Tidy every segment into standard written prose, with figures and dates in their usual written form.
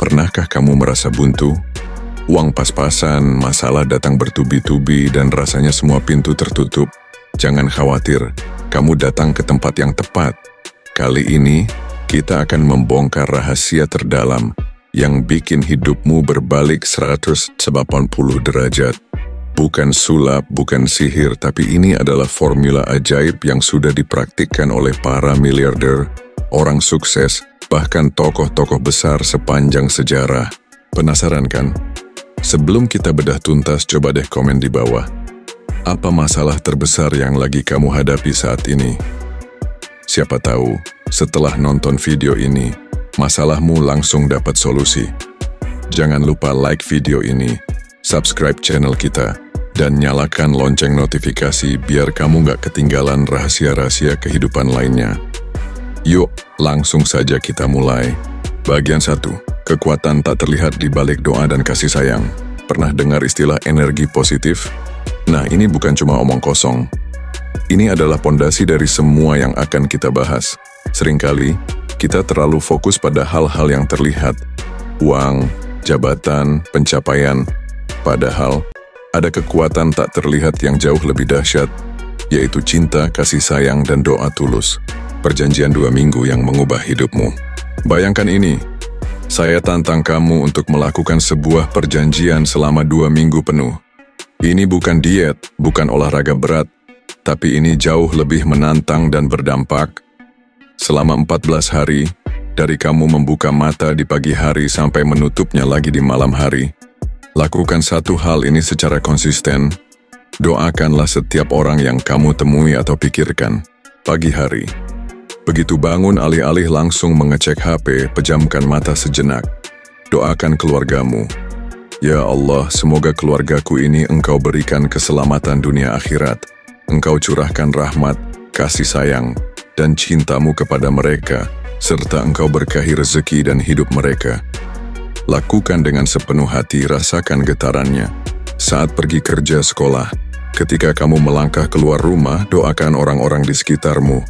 Pernahkah kamu merasa buntu? Uang pas-pasan, masalah datang bertubi-tubi, dan rasanya semua pintu tertutup. Jangan khawatir, kamu datang ke tempat yang tepat. Kali ini, kita akan membongkar rahasia terdalam yang bikin hidupmu berbalik 180 derajat. Bukan sulap, bukan sihir, tapi ini adalah formula ajaib yang sudah dipraktikkan oleh para miliarder, orang sukses, bahkan tokoh-tokoh besar sepanjang sejarah. Penasaran kan? Sebelum kita bedah tuntas, coba deh komen di bawah. Apa masalah terbesar yang lagi kamu hadapi saat ini? Siapa tahu, setelah nonton video ini, masalahmu langsung dapat solusi. Jangan lupa like video ini, subscribe channel kita, dan nyalakan lonceng notifikasi biar kamu nggak ketinggalan rahasia-rahasia kehidupan lainnya. Yuk, langsung saja kita mulai. Bagian 1. Kekuatan tak terlihat di balik doa dan kasih sayang. Pernah dengar istilah energi positif? Nah, ini bukan cuma omong kosong. Ini adalah pondasi dari semua yang akan kita bahas. Seringkali, kita terlalu fokus pada hal-hal yang terlihat. Uang, jabatan, pencapaian. Padahal, ada kekuatan tak terlihat yang jauh lebih dahsyat, yaitu cinta, kasih sayang, dan doa tulus. Perjanjian 2 minggu yang mengubah hidupmu. Bayangkan ini, saya tantang kamu untuk melakukan sebuah perjanjian selama 2 minggu penuh. Ini bukan diet, bukan olahraga berat, tapi ini jauh lebih menantang dan berdampak. Selama 14 hari, dari kamu membuka mata di pagi hari sampai menutupnya lagi di malam hari, lakukan satu hal ini secara konsisten. Doakanlah setiap orang yang kamu temui atau pikirkan. Pagi hari, begitu bangun alih-alih langsung mengecek HP, pejamkan mata sejenak. Doakan keluargamu. Ya Allah, semoga keluargaku ini Engkau berikan keselamatan dunia akhirat. Engkau curahkan rahmat, kasih sayang, dan cintamu kepada mereka, serta Engkau berkahi rezeki dan hidup mereka. Lakukan dengan sepenuh hati, rasakan getarannya. Saat pergi kerja, sekolah, ketika kamu melangkah keluar rumah, doakan orang-orang di sekitarmu.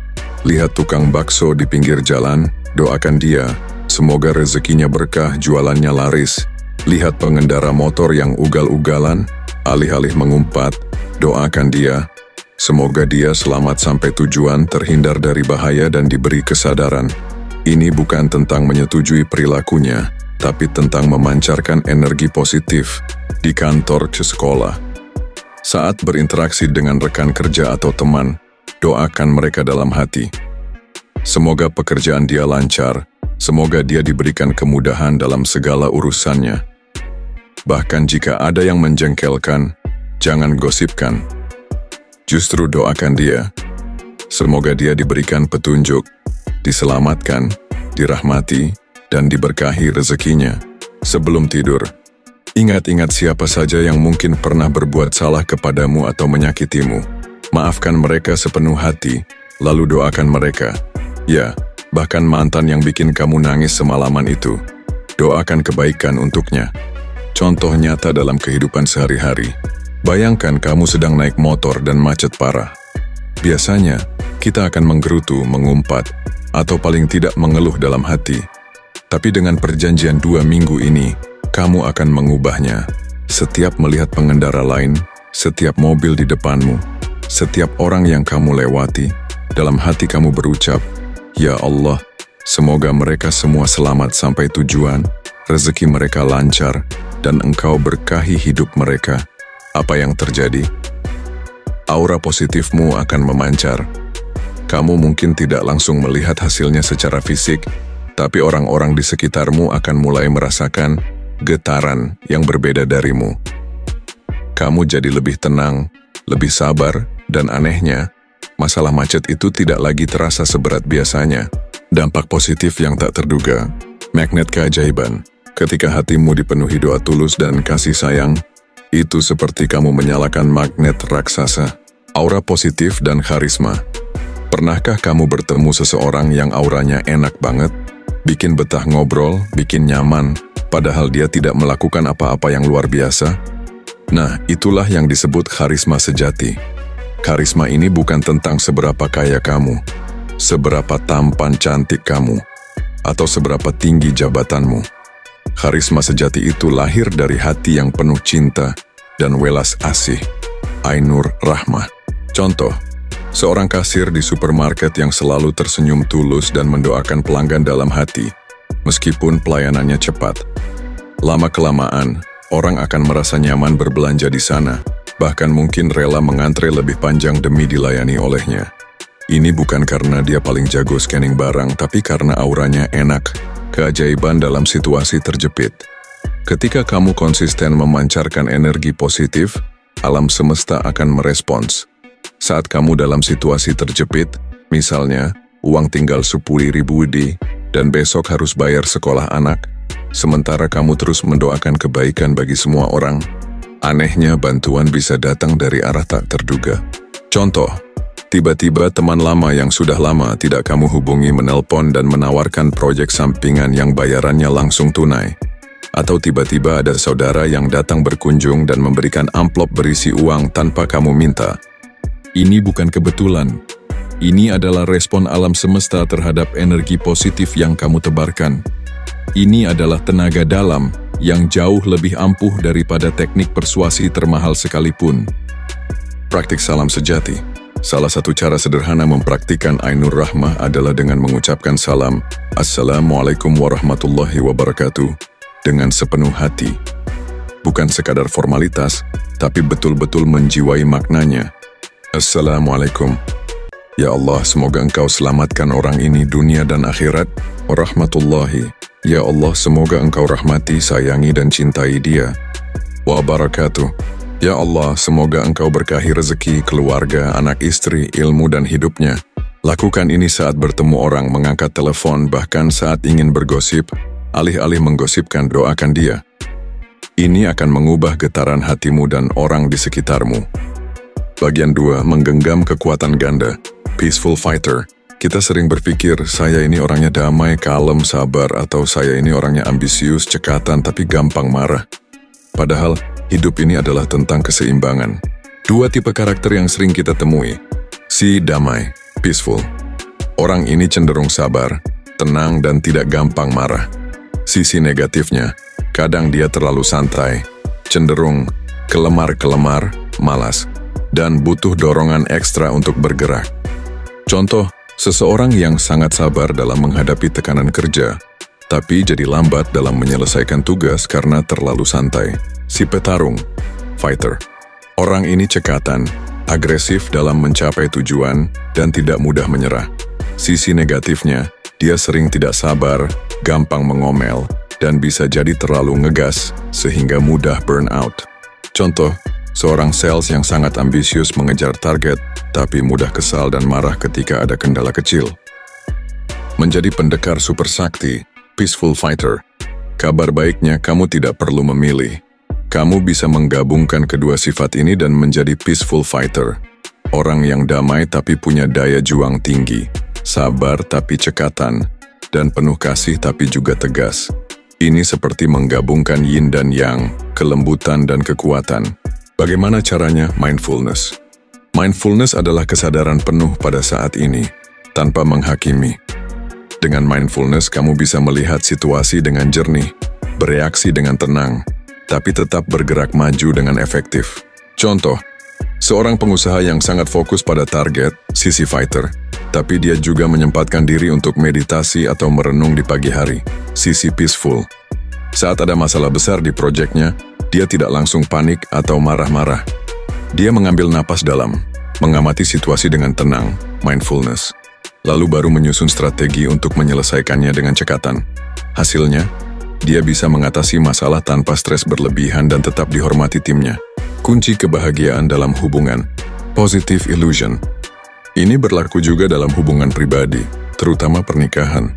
Lihat tukang bakso di pinggir jalan, doakan dia. Semoga rezekinya berkah, jualannya laris. Lihat pengendara motor yang ugal-ugalan, alih-alih mengumpat, doakan dia. Semoga dia selamat sampai tujuan, terhindar dari bahaya dan diberi kesadaran. Ini bukan tentang menyetujui perilakunya, tapi tentang memancarkan energi positif di kantor, ke sekolah. Saat berinteraksi dengan rekan kerja atau teman, doakan mereka dalam hati. Semoga pekerjaan dia lancar, semoga dia diberikan kemudahan dalam segala urusannya. Bahkan jika ada yang menjengkelkan, jangan gosipkan. Justru doakan dia. Semoga dia diberikan petunjuk, diselamatkan, dirahmati, dan diberkahi rezekinya. Sebelum tidur, ingat-ingat siapa saja yang mungkin pernah berbuat salah kepadamu atau menyakitimu. Maafkan mereka sepenuh hati, lalu doakan mereka. Ya, bahkan mantan yang bikin kamu nangis semalaman itu. Doakan kebaikan untuknya. Contoh nyata dalam kehidupan sehari-hari. Bayangkan kamu sedang naik motor dan macet parah. Biasanya, kita akan menggerutu, mengumpat, atau paling tidak mengeluh dalam hati. Tapi dengan perjanjian 2 minggu ini, kamu akan mengubahnya. Setiap melihat pengendara lain, setiap mobil di depanmu, setiap orang yang kamu lewati, dalam hati kamu berucap, Ya Allah, semoga mereka semua selamat sampai tujuan, rezeki mereka lancar, dan Engkau berkahi hidup mereka. Apa yang terjadi? Aura positifmu akan memancar. Kamu mungkin tidak langsung melihat hasilnya secara fisik, tapi orang-orang di sekitarmu akan mulai merasakan getaran yang berbeda darimu. Kamu jadi lebih tenang, lebih sabar, dan anehnya, masalah macet itu tidak lagi terasa seberat biasanya. Dampak positif yang tak terduga. Magnet keajaiban. Ketika hatimu dipenuhi doa tulus dan kasih sayang, itu seperti kamu menyalakan magnet raksasa. Aura positif dan karisma. Pernahkah kamu bertemu seseorang yang auranya enak banget? Bikin betah ngobrol, bikin nyaman, padahal dia tidak melakukan apa-apa yang luar biasa? Nah, itulah yang disebut karisma sejati. Karisma ini bukan tentang seberapa kaya kamu, seberapa tampan cantik kamu, atau seberapa tinggi jabatanmu. Karisma sejati itu lahir dari hati yang penuh cinta dan welas asih. Ainur Rahmah. Contoh, seorang kasir di supermarket yang selalu tersenyum tulus dan mendoakan pelanggan dalam hati, meskipun pelayanannya cepat. Lama-kelamaan, orang akan merasa nyaman berbelanja di sana, bahkan mungkin rela mengantre lebih panjang demi dilayani olehnya. Ini bukan karena dia paling jago scanning barang, tapi karena auranya enak, keajaiban dalam situasi terjepit. Ketika kamu konsisten memancarkan energi positif, alam semesta akan merespons. Saat kamu dalam situasi terjepit, misalnya, uang tinggal 10.000 dan besok harus bayar sekolah anak, sementara kamu terus mendoakan kebaikan bagi semua orang, anehnya bantuan bisa datang dari arah tak terduga. Contoh, tiba-tiba teman lama yang sudah lama tidak kamu hubungi menelpon dan menawarkan proyek sampingan yang bayarannya langsung tunai. Atau tiba-tiba ada saudara yang datang berkunjung dan memberikan amplop berisi uang tanpa kamu minta. Ini bukan kebetulan. Ini adalah respon alam semesta terhadap energi positif yang kamu tebarkan. Ini adalah tenaga dalam yang jauh lebih ampuh daripada teknik persuasi termahal sekalipun. Praktik salam sejati. Salah satu cara sederhana mempraktikkan Ainur Rahmah adalah dengan mengucapkan salam, Assalamualaikum warahmatullahi wabarakatuh, dengan sepenuh hati. Bukan sekadar formalitas, tapi betul-betul menjiwai maknanya. Assalamualaikum. Ya Allah, semoga Engkau selamatkan orang ini dunia dan akhirat. Warahmatullahi. Ya Allah, semoga Engkau rahmati, sayangi dan cintai dia. Wabarakatuh. Ya Allah, semoga Engkau berkahi rezeki, keluarga, anak istri, ilmu dan hidupnya. Lakukan ini saat bertemu orang, mengangkat telepon, bahkan saat ingin bergosip, alih-alih menggosipkan, doakan dia. Ini akan mengubah getaran hatimu dan orang di sekitarmu. Bagian 2, menggenggam kekuatan ganda. Peaceful fighter. Kita sering berpikir, saya ini orangnya damai, kalem, sabar, atau saya ini orangnya ambisius, cekatan, tapi gampang marah. Padahal, hidup ini adalah tentang keseimbangan. 2 tipe karakter yang sering kita temui. Si damai, peaceful. Orang ini cenderung sabar, tenang, dan tidak gampang marah. Sisi negatifnya, kadang dia terlalu santai, cenderung kelemar-kelemar, malas, dan butuh dorongan ekstra untuk bergerak. Contoh, seseorang yang sangat sabar dalam menghadapi tekanan kerja, tapi jadi lambat dalam menyelesaikan tugas karena terlalu santai. Si petarung, fighter. Orang ini cekatan, agresif dalam mencapai tujuan, dan tidak mudah menyerah. Sisi negatifnya, dia sering tidak sabar, gampang mengomel, dan bisa jadi terlalu ngegas sehingga mudah burn out. Contoh, seorang sales yang sangat ambisius mengejar target, tapi mudah kesal dan marah ketika ada kendala kecil. Menjadi pendekar super sakti, peaceful fighter. Kabar baiknya, kamu tidak perlu memilih. Kamu bisa menggabungkan kedua sifat ini dan menjadi peaceful fighter. Orang yang damai tapi punya daya juang tinggi, sabar tapi cekatan, dan penuh kasih tapi juga tegas. Ini seperti menggabungkan yin dan yang, kelembutan dan kekuatan. Bagaimana caranya? Mindfulness. Mindfulness adalah kesadaran penuh pada saat ini, tanpa menghakimi. Dengan mindfulness, kamu bisa melihat situasi dengan jernih, bereaksi dengan tenang, tapi tetap bergerak maju dengan efektif. Contoh, seorang pengusaha yang sangat fokus pada target, sisi fighter, tapi dia juga menyempatkan diri untuk meditasi atau merenung di pagi hari, sisi peaceful. Saat ada masalah besar di proyeknya, dia tidak langsung panik atau marah-marah. Dia mengambil napas dalam, mengamati situasi dengan tenang, mindfulness, lalu baru menyusun strategi untuk menyelesaikannya dengan cekatan. Hasilnya, dia bisa mengatasi masalah tanpa stres berlebihan dan tetap dihormati timnya. Kunci kebahagiaan dalam hubungan, positive illusion. Ini berlaku juga dalam hubungan pribadi, terutama pernikahan.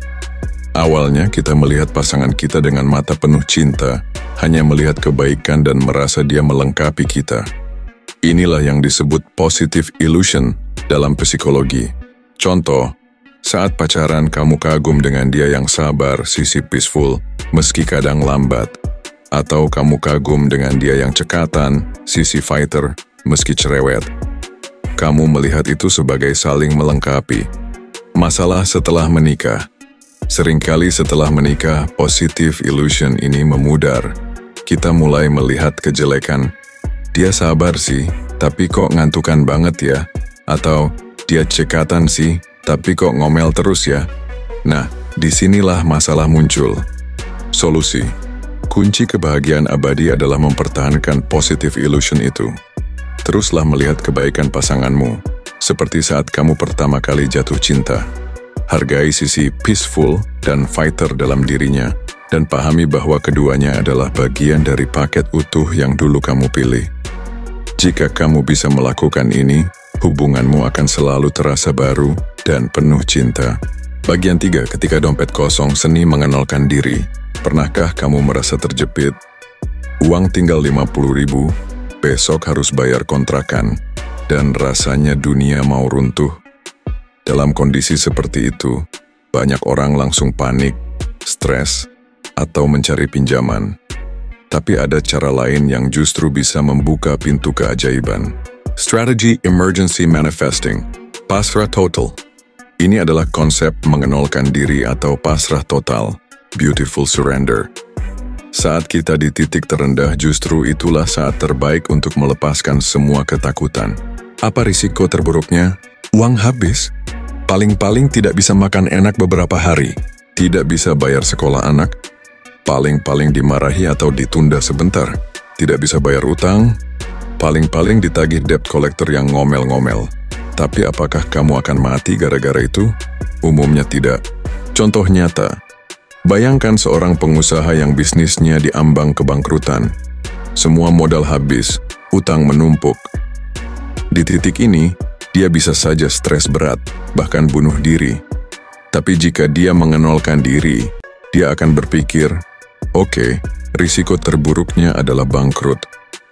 Awalnya kita melihat pasangan kita dengan mata penuh cinta, hanya melihat kebaikan dan merasa dia melengkapi kita. Inilah yang disebut positive illusion dalam psikologi. Contoh, saat pacaran kamu kagum dengan dia yang sabar, sisi peaceful, meski kadang lambat. Atau kamu kagum dengan dia yang cekatan, sisi fighter, meski cerewet. Kamu melihat itu sebagai saling melengkapi. Masalah setelah menikah. Seringkali setelah menikah, positive illusion ini memudar. Kita mulai melihat kejelekan. Dia sabar sih, tapi kok ngantukan banget ya? Atau dia cekatan sih, tapi kok ngomel terus ya? Nah, disinilah masalah muncul. Solusi. Kunci kebahagiaan abadi adalah mempertahankan positive illusion itu. Teruslah melihat kebaikan pasanganmu, seperti saat kamu pertama kali jatuh cinta. Hargai sisi peaceful dan fighter dalam dirinya, dan pahami bahwa keduanya adalah bagian dari paket utuh yang dulu kamu pilih. Jika kamu bisa melakukan ini, hubunganmu akan selalu terasa baru dan penuh cinta. Bagian 3, ketika dompet kosong, seni mengenalkan diri. Pernahkah kamu merasa terjepit? Uang tinggal 50.000, besok harus bayar kontrakan, dan rasanya dunia mau runtuh. Dalam kondisi seperti itu, banyak orang langsung panik, stres, atau mencari pinjaman. Tapi ada cara lain yang justru bisa membuka pintu keajaiban. Strategi emergency manifesting, pasrah total. Ini adalah konsep mengenolkan diri atau pasrah total, beautiful surrender. Saat kita di titik terendah, justru itulah saat terbaik untuk melepaskan semua ketakutan. Apa risiko terburuknya? Uang habis. Paling-paling tidak bisa makan enak beberapa hari, tidak bisa bayar sekolah anak, paling-paling dimarahi atau ditunda sebentar, tidak bisa bayar utang, paling-paling ditagih debt collector yang ngomel-ngomel. Tapi apakah kamu akan mati gara-gara itu? Umumnya tidak. Contoh nyata, bayangkan seorang pengusaha yang bisnisnya diambang kebangkrutan. Semua modal habis, utang menumpuk. Di titik ini, dia bisa saja stres berat, bahkan bunuh diri. Tapi jika dia mengenolkan diri, dia akan berpikir, oke, risiko terburuknya adalah bangkrut.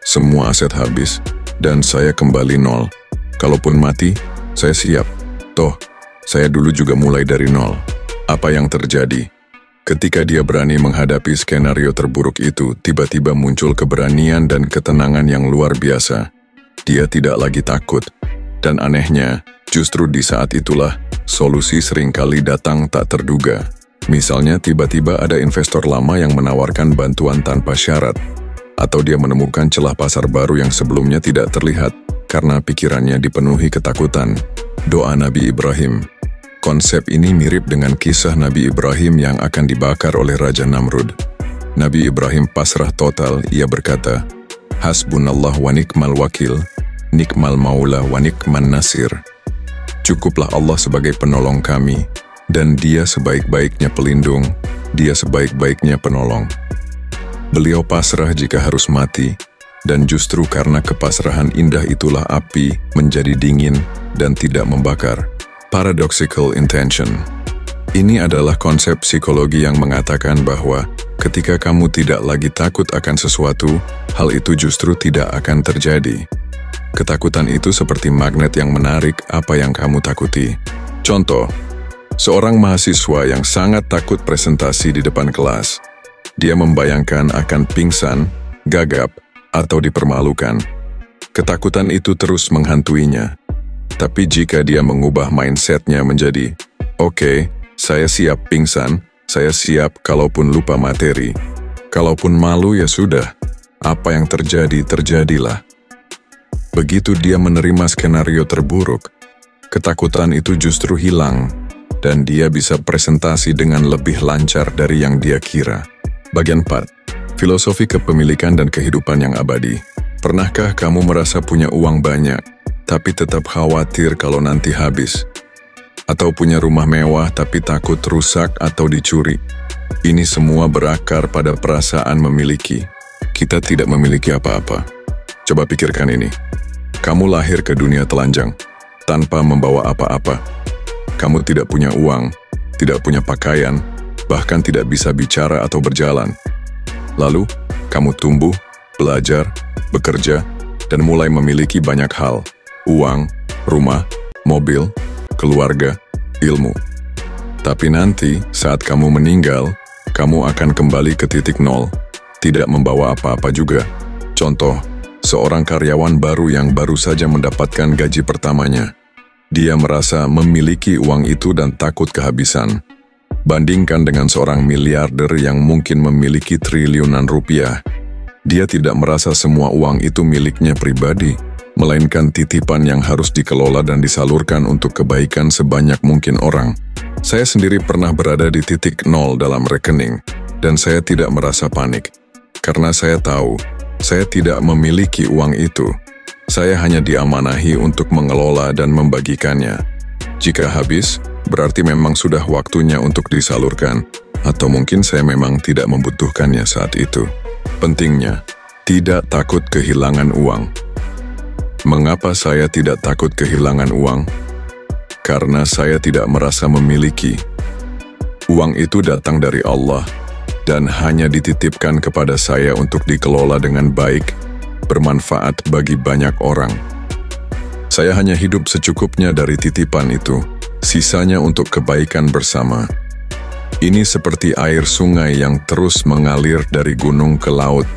Semua aset habis, dan saya kembali nol. Kalaupun mati, saya siap. Toh, saya dulu juga mulai dari nol. Apa yang terjadi? Ketika dia berani menghadapi skenario terburuk itu, tiba-tiba muncul keberanian dan ketenangan yang luar biasa. Dia tidak lagi takut. Dan anehnya, justru di saat itulah, solusi seringkali datang tak terduga. Misalnya tiba-tiba ada investor lama yang menawarkan bantuan tanpa syarat, atau dia menemukan celah pasar baru yang sebelumnya tidak terlihat, karena pikirannya dipenuhi ketakutan. Doa Nabi Ibrahim. Konsep ini mirip dengan kisah Nabi Ibrahim yang akan dibakar oleh Raja Namrud. Nabi Ibrahim pasrah total, ia berkata, Hasbunallah wa ni'mal wakil, nikmal maula wa nikman nasir. Cukuplah Allah sebagai penolong kami, dan dia sebaik-baiknya pelindung, dia sebaik-baiknya penolong. Beliau pasrah jika harus mati, dan justru karena kepasrahan indah itulah api menjadi dingin dan tidak membakar. Paradoxical intention. Ini adalah konsep psikologi yang mengatakan bahwa ketika kamu tidak lagi takut akan sesuatu, hal itu justru tidak akan terjadi. Ketakutan itu seperti magnet yang menarik apa yang kamu takuti. Contoh, seorang mahasiswa yang sangat takut presentasi di depan kelas. Dia membayangkan akan pingsan, gagap, atau dipermalukan. Ketakutan itu terus menghantuinya. Tapi jika dia mengubah mindsetnya menjadi, oke, saya siap pingsan, saya siap kalaupun lupa materi. Kalaupun malu ya sudah, apa yang terjadi, terjadilah. Begitu dia menerima skenario terburuk, ketakutan itu justru hilang, dan dia bisa presentasi dengan lebih lancar dari yang dia kira. Bagian 4. Filosofi kepemilikan dan kehidupan yang abadi. Pernahkah kamu merasa punya uang banyak, tapi tetap khawatir kalau nanti habis? Atau punya rumah mewah tapi takut rusak atau dicuri? Ini semua berakar pada perasaan memiliki. Kita tidak memiliki apa-apa. Coba pikirkan ini. Kamu lahir ke dunia telanjang, tanpa membawa apa-apa. Kamu tidak punya uang, tidak punya pakaian, bahkan tidak bisa bicara atau berjalan. Lalu, kamu tumbuh, belajar, bekerja, dan mulai memiliki banyak hal. Uang, rumah, mobil, keluarga, ilmu. Tapi nanti, saat kamu meninggal, kamu akan kembali ke titik nol, tidak membawa apa-apa juga. Contoh, seorang karyawan baru yang baru saja mendapatkan gaji pertamanya. Dia merasa memiliki uang itu dan takut kehabisan. Bandingkan dengan seorang miliarder yang mungkin memiliki triliunan rupiah. Dia tidak merasa semua uang itu miliknya pribadi, melainkan titipan yang harus dikelola dan disalurkan untuk kebaikan sebanyak mungkin orang. Saya sendiri pernah berada di titik nol dalam rekening, dan saya tidak merasa panik. Karena saya tahu, saya tidak memiliki uang itu. Saya hanya diamanahi untuk mengelola dan membagikannya. Jika habis, berarti memang sudah waktunya untuk disalurkan, atau mungkin saya memang tidak membutuhkannya saat itu. Pentingnya, tidak takut kehilangan uang. Mengapa saya tidak takut kehilangan uang? Karena saya tidak merasa memiliki. Uang itu datang dari Allah, dan hanya dititipkan kepada saya untuk dikelola dengan baik, bermanfaat bagi banyak orang. Saya hanya hidup secukupnya dari titipan itu, sisanya untuk kebaikan bersama. Ini seperti air sungai yang terus mengalir dari gunung ke laut.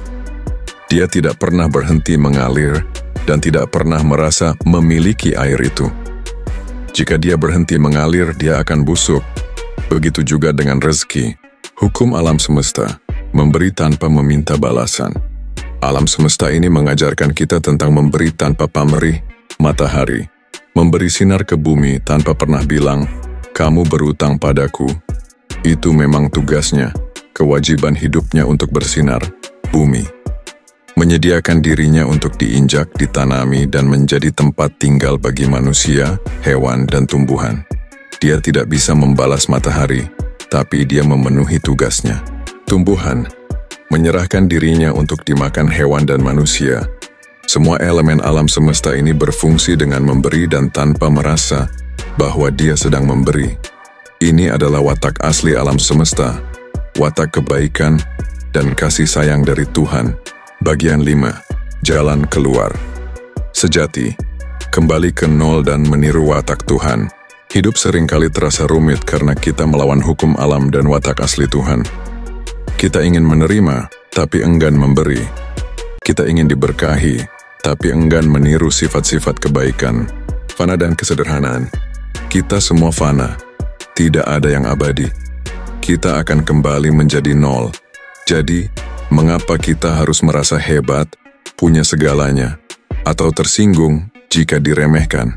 Dia tidak pernah berhenti mengalir dan tidak pernah merasa memiliki air itu. Jika dia berhenti mengalir, dia akan busuk. Begitu juga dengan rezeki. Hukum alam semesta, memberi tanpa meminta balasan. Alam semesta ini mengajarkan kita tentang memberi tanpa pamrih. Matahari memberi sinar ke bumi tanpa pernah bilang, "Kamu berutang padaku." Itu memang tugasnya, kewajiban hidupnya untuk bersinar. Bumi menyediakan dirinya untuk diinjak, ditanami, dan menjadi tempat tinggal bagi manusia, hewan, dan tumbuhan. Dia tidak bisa membalas matahari, tapi dia memenuhi tugasnya. Tumbuhan menyerahkan dirinya untuk dimakan hewan dan manusia. Semua elemen alam semesta ini berfungsi dengan memberi dan tanpa merasa bahwa dia sedang memberi. Ini adalah watak asli alam semesta, watak kebaikan dan kasih sayang dari Tuhan. Bagian 5. Jalan keluar. Sejati, kembali ke nol dan meniru watak Tuhan. Hidup seringkali terasa rumit karena kita melawan hukum alam dan watak asli Tuhan. Kita ingin menerima, tapi enggan memberi. Kita ingin diberkahi, tapi enggan meniru sifat-sifat kebaikan, fana dan kesederhanaan. Kita semua fana, tidak ada yang abadi. Kita akan kembali menjadi nol. Jadi, mengapa kita harus merasa hebat, punya segalanya, atau tersinggung jika diremehkan?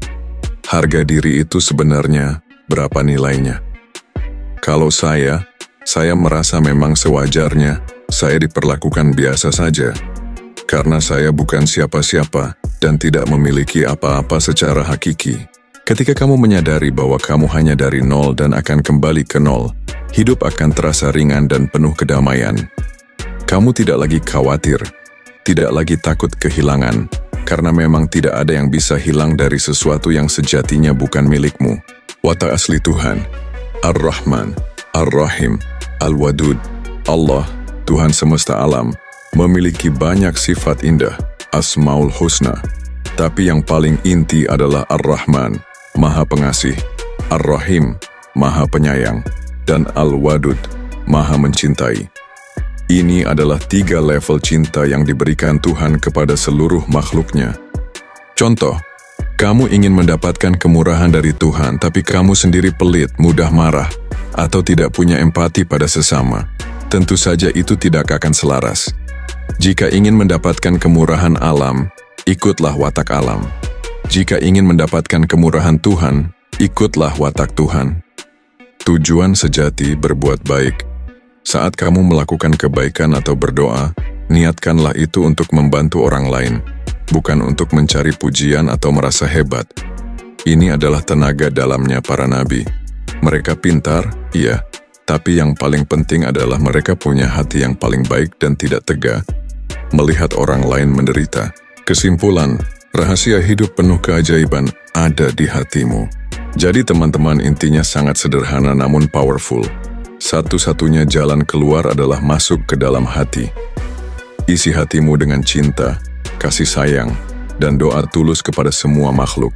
Harga diri itu sebenarnya berapa nilainya? Kalau saya merasa memang sewajarnya, saya diperlakukan biasa saja. Karena saya bukan siapa-siapa dan tidak memiliki apa-apa secara hakiki. Ketika kamu menyadari bahwa kamu hanya dari nol dan akan kembali ke nol, hidup akan terasa ringan dan penuh kedamaian. Kamu tidak lagi khawatir, tidak lagi takut kehilangan, karena memang tidak ada yang bisa hilang dari sesuatu yang sejatinya bukan milikmu. Watak asli Tuhan, Ar-Rahman, Ar-Rahim, Al-Wadud, Allah, Tuhan semesta alam, memiliki banyak sifat indah, Asmaul Husna. Tapi yang paling inti adalah Ar-Rahman, Maha Pengasih, Ar-Rahim, Maha Penyayang, dan Al-Wadud, Maha Mencintai. Ini adalah 3 level cinta yang diberikan Tuhan kepada seluruh makhluknya. Contoh, kamu ingin mendapatkan kemurahan dari Tuhan, tapi kamu sendiri pelit, mudah marah, atau tidak punya empati pada sesama. Tentu saja itu tidak akan selaras. Jika ingin mendapatkan kemurahan alam, ikutlah watak alam. Jika ingin mendapatkan kemurahan Tuhan, ikutlah watak Tuhan. Tujuan sejati berbuat baik. Saat kamu melakukan kebaikan atau berdoa, niatkanlah itu untuk membantu orang lain, bukan untuk mencari pujian atau merasa hebat. Ini adalah tenaga dalamnya para nabi. Mereka pintar, iya, tapi yang paling penting adalah mereka punya hati yang paling baik dan tidak tega melihat orang lain menderita. Kesimpulan, rahasia hidup penuh keajaiban ada di hatimu. Jadi teman-teman, intinya sangat sederhana namun powerful. Satu-satunya jalan keluar adalah masuk ke dalam hati. Isi hatimu dengan cinta, kasih sayang, dan doa tulus kepada semua makhluk.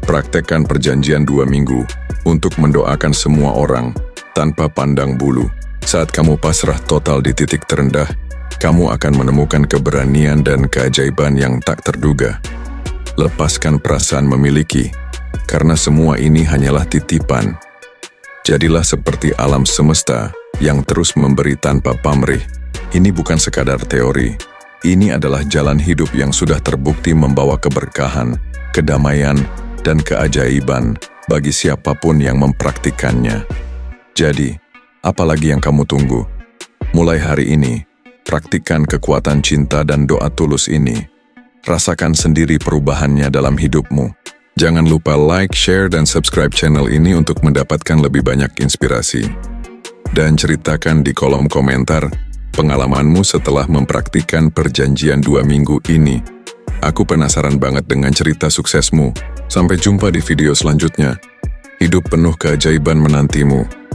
Praktekkan perjanjian 2 minggu untuk mendoakan semua orang tanpa pandang bulu. Saat kamu pasrah total di titik terendah, kamu akan menemukan keberanian dan keajaiban yang tak terduga. Lepaskan perasaan memiliki, karena semua ini hanyalah titipan. Jadilah seperti alam semesta yang terus memberi tanpa pamrih. Ini bukan sekadar teori. Ini adalah jalan hidup yang sudah terbukti membawa keberkahan, kedamaian, dan keajaiban bagi siapapun yang mempraktikannya. Jadi, apalagi yang kamu tunggu? Mulai hari ini, praktikkan kekuatan cinta dan doa tulus ini. Rasakan sendiri perubahannya dalam hidupmu. Jangan lupa like, share, dan subscribe channel ini untuk mendapatkan lebih banyak inspirasi. Dan ceritakan di kolom komentar pengalamanmu setelah mempraktikkan perjanjian 2 minggu ini. Aku penasaran banget dengan cerita suksesmu. Sampai jumpa di video selanjutnya. Hidup penuh keajaiban menantimu.